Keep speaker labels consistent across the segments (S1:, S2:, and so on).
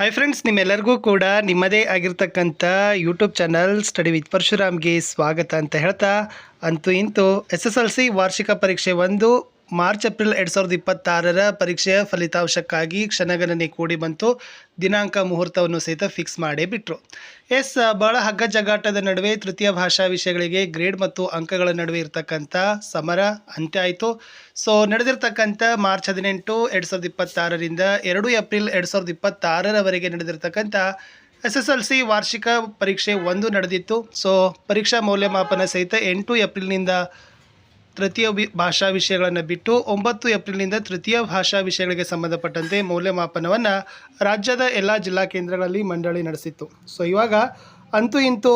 S1: Hi friends, ನಿಮ್ಮೆಲ್ಲರಿಗೂ ಕೂಡ ನಿಮ್ಮದೇ ಆಗಿರ್ತಕ್ಕಂಥ ಯೂಟ್ಯೂಬ್ ಚಾನಲ್ ಸ್ಟಡಿ ವಿತ್ ಪರಶುರಾಮ್ಗೆ ಸ್ವಾಗತ ಅಂತ ಹೇಳ್ತಾ, ಅಂತೂ ಇಂತೂ SSLC ವಾರ್ಷಿಕ ಪರೀಕ್ಷೆ 1 ಮಾರ್ಚ್-ಏಪ್ರಿಲ್ 2026 ಪರೀಕ್ಷೆಯ ಫಲಿತಾಂಶಕ್ಕಾಗಿ ಕ್ಷಣಗಣನೆ ಕೂಡಿ ಬಂತು. ದಿನಾಂಕ ಮುಹೂರ್ತವನ್ನು ಸಹಿತ ಫಿಕ್ಸ್ ಮಾಡೇ ಬಿಟ್ಟರು. ಬಹಳ ಹಗ್ಗ ಜಗ್ಗಾಟದ ನಡುವೆ ತೃತೀಯ ಭಾಷಾ ವಿಷಯಗಳಿಗೆ ಗ್ರೇಡ್ ಮತ್ತು ಅಂಕಗಳ ನಡುವೆ ಇರತಕ್ಕಂಥ ಸಮರ ಅಂತ್ಯ ಆಯಿತು. ಸೊ ನಡೆದಿರ್ತಕ್ಕಂಥ ಮಾರ್ಚ್ 18, 2026ರಿಂದ 2 ಏಪ್ರಿಲ್ 2026ರವರೆಗೆ ನಡೆದಿರ್ತಕ್ಕಂಥ SSLC ವಾರ್ಷಿಕ ಪರೀಕ್ಷೆ 1 ನಡೆದಿತ್ತು. ಸೊ ಪರೀಕ್ಷಾ ಮೌಲ್ಯಮಾಪನ ಸಹಿತ 8 ಏಪ್ರಿಲ್ನಿಂದ ತೃತೀಯ ಭಾಷಾ ವಿಷಯಗಳನ್ನು ಬಿಟ್ಟು 9 ಏಪ್ರಿಲ್ನಿಂದ ತೃತೀಯ ಭಾಷಾ ವಿಷಯಗಳಿಗೆ ಸಂಬಂಧಪಟ್ಟಂತೆ ಮೌಲ್ಯಮಾಪನವನ್ನು ರಾಜ್ಯದ ಎಲ್ಲ ಜಿಲ್ಲಾ ಕೇಂದ್ರಗಳಲ್ಲಿ ಮಂಡಳಿ ನಡೆಸಿತ್ತು. ಸೊ ಇವಾಗ ಅಂತೂ ಇಂತೂ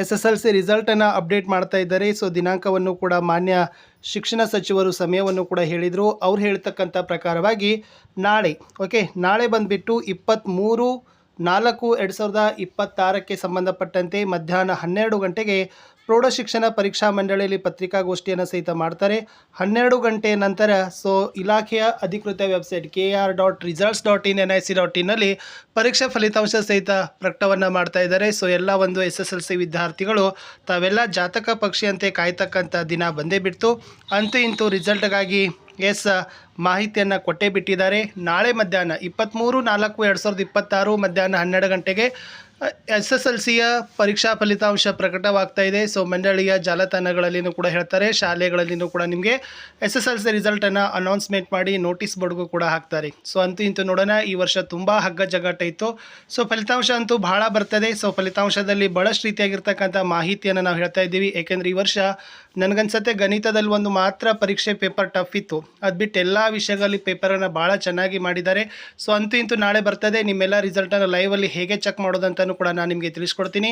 S1: SSLC ರಿಸಲ್ಟನ್ನು ಅಪ್ಡೇಟ್ ಮಾಡ್ತಾ ಇದ್ದಾರೆ. ಸೊ ದಿನಾಂಕವನ್ನು ಕೂಡ ಮಾನ್ಯ ಶಿಕ್ಷಣ ಸಚಿವರು ಸಮಯವನ್ನು ಕೂಡ ಹೇಳಿದರು. ಅವ್ರು ಹೇಳ್ತಕ್ಕಂಥ ಪ್ರಕಾರವಾಗಿ ನಾಳೆ ಬಂದುಬಿಟ್ಟು 23/4/2026ಕ್ಕೆ ಸಂಬಂಧಪಟ್ಟಂತೆ ಮಧ್ಯಾಹ್ನ 12 ಗಂಟೆಗೆ ಪ್ರೌಢಶಿಕ್ಷಣ ಪರೀಕ್ಷಾ ಮಂಡಳಿಯಲ್ಲಿ ಪತ್ರಿಕಾಗೋಷ್ಠಿಯನ್ನು ಸಹಿತ ಮಾಡ್ತಾರೆ. 12 ಗಂಟೆಯ ನಂತರ ಇಲಾಖೆಯ ಅಧಿಕೃತ ವೆಬ್ಸೈಟ್ kr.results.in nic.in ಪರೀಕ್ಷಾ ಫಲಿತಾಂಶ ಸಹಿತ ಪ್ರಕಟವನ್ನು ಮಾಡ್ತಾ ಇದ್ದಾರೆ. ಸೊ ಎಲ್ಲ ಒಂದು SSLC ವಿದ್ಯಾರ್ಥಿಗಳು ತಾವೆಲ್ಲ ಜಾತಕ ಪಕ್ಷಿಯಂತೆ ಕಾಯ್ತಕ್ಕಂಥ ದಿನ ಬಂದೇ ಬಿಡ್ತು. ಅಂತೂ ಇಂತೂ ರಿಸಲ್ಟ್ಗಾಗಿ ಮಾಹಿತಿಯನ್ನು ಕೊಟ್ಟೇ ಬಿಟ್ಟಿದ್ದಾರೆ. ನಾಳೆ ಮಧ್ಯಾಹ್ನ 23/4/2026 ಮಧ್ಯಾಹ್ನ 12 ಗಂಟೆಗೆ SSLCಯ ಪರೀಕ್ಷಾ ಫಲಿತಾಂಶ ಪ್ರಕಟವಾಗ್ತಾ ಇದೆ. ಸೊ ಮಂಡಳಿಯ ಜಾಲತಾಣಗಳಲ್ಲಿನೂ ಕೂಡ ಹೇಳ್ತಾರೆ, ಶಾಲೆಗಳಲ್ಲಿನೂ ಕೂಡ ನಿಮಗೆ SSLC ರಿಸಲ್ಟನ್ನು ಅನೌನ್ಸ್ಮೆಂಟ್ ಮಾಡಿ ನೋಟಿಸ್ ಬೋರ್ಡ್ಗೂ ಕೂಡ ಹಾಕ್ತಾರೆ. ಸೊ ಅಂತೂ ಇಂತೂ ನೋಡೋಣ, ಈ ವರ್ಷ ತುಂಬ ಹಗ್ಗ ಜಗ್ಗಾಟ ಇತ್ತು. ಸೊ ಫಲಿತಾಂಶ ಅಂತೂ ಬಹಳ ಬರ್ತದೆ. ಸೊ ಫಲಿತಾಂಶದಲ್ಲಿ ಭಾಳಷ್ಟು ರೀತಿಯಾಗಿರ್ತಕ್ಕಂಥ ಮಾಹಿತಿಯನ್ನು ನಾವು ಹೇಳ್ತಾ ಇದ್ದೀವಿ. ಏಕೆಂದರೆ ಈ ವರ್ಷ ನನಗನ್ಸತ್ತೆ ಗಣಿತದಲ್ಲಿ ಒಂದು ಮಾತ್ರ ಪರೀಕ್ಷೆ ಪೇಪರ್ ಟಫ್ ಇತ್ತು. ಅದು ಬಿಟ್ಟು ಎಲ್ಲ ವಿಷಯಗಳಲ್ಲಿ ಪೇಪರನ್ನು ಭಾಳ ಚೆನ್ನಾಗಿ ಮಾಡಿದ್ದಾರೆ. ಸೊ ಅಂತೂ ಇಂತೂ ನಾಳೆ ಬರ್ತದೆ. ನಿಮ್ಮೆಲ್ಲ ರಿಸಲ್ಟನ್ನು ಲೈವಲ್ಲಿ ಹೇಗೆ ಚೆಕ್ ಮಾಡೋದಂತಲೂ ಕೂಡ ನಾನು ನಿಮಗೆ ತಿಳಿಸ್ಕೊಡ್ತೀನಿ.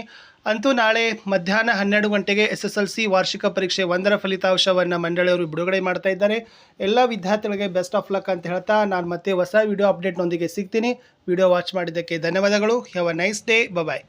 S1: ಅಂತೂ ನಾಳೆ ಮಧ್ಯಾಹ್ನ 12 ಗಂಟೆಗೆ SSLC ವಾರ್ಷಿಕ ಪರೀಕ್ಷೆ 1ರ ಫಲಿತಾಂಶವನ್ನು ಮಂಡಳಿಯವರು ಬಿಡುಗಡೆ ಮಾಡ್ತಾ ಇದ್ದಾರೆ. ಎಲ್ಲ ವಿದ್ಯಾರ್ಥಿಗಳಿಗೆ ಬೆಸ್ಟ್ ಆಫ್ ಲಕ್ ಅಂತ ಹೇಳ್ತಾ ನಾನು ಮತ್ತೆ ಹೊಸ ವಿಡಿಯೋ ಅಪ್ಡೇಟ್ನೊಂದಿಗೆ ಸಿಗ್ತೀನಿ. ವಿಡಿಯೋ ವಾಚ್ ಮಾಡಿದ್ದಕ್ಕೆ ಧನ್ಯವಾದಗಳು. Have a nice day. Bye.